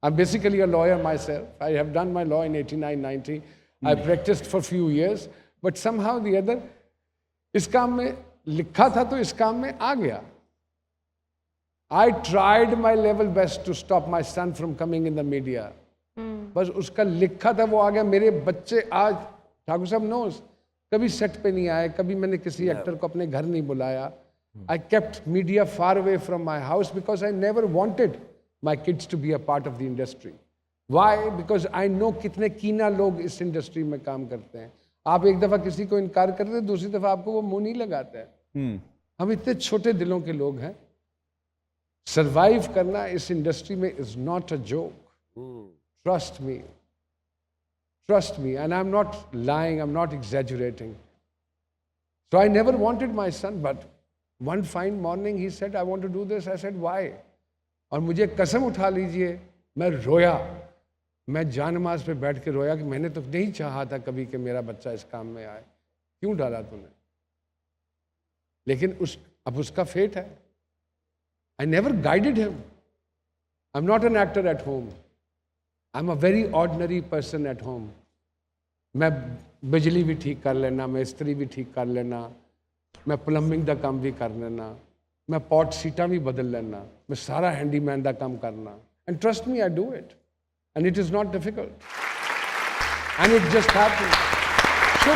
I'm basically a lawyer myself. I have done my law in 89, 90. I practiced for a few years, but somehow the other, इस काम में लिखा था तो इस काम में आ गया. I tried my level best to stop my son from coming in the media. बस उसका लिखा था वो आ गया. मेरे बच्चे आज ठाकुर साहब knows कभी सेट पे नहीं आए, कभी मैंने किसी एक्टर को अपने घर नहीं बुलाया. I kept media far away from my house because I never wanted my kids to be a part of the industry. Why? Because I know कितने कीना लोग इस इंडस्ट्री में काम करते हैं. आप एक दफा किसी को इनकार कर दे, दूसरी दफा आपको वो मुंह नहीं लगाता है. हम इतने छोटे दिलों के लोग हैं. सर्वाइव करना इस इंडस्ट्री में is not a joke. Trust me, and I'm not lying, I'm not exaggerating. So I never wanted my son, but one fine morning he said, I want to do this. I said, why? और मुझे कसम उठा लीजिए, मैं रोया. मैं जानमाज पे बैठ के रोया कि मैंने तो नहीं चाहा था कभी कि मेरा बच्चा इस काम में आए. क्यों डाला तूने? लेकिन अब उसका फेट है. I never guided him. I'm not an actor at home. I'm a very ordinary person at home. मैं बिजली भी ठीक कर लेना, मैं इस्त्री भी ठीक कर लेना, मैं प्लम्बिंग का काम भी कर लेना, मैं पॉट सीटा भी बदल लेना, मैं सारा हैंडीमैन का काम करना. And trust me, I do it. And it is not difficult. And it just happens. So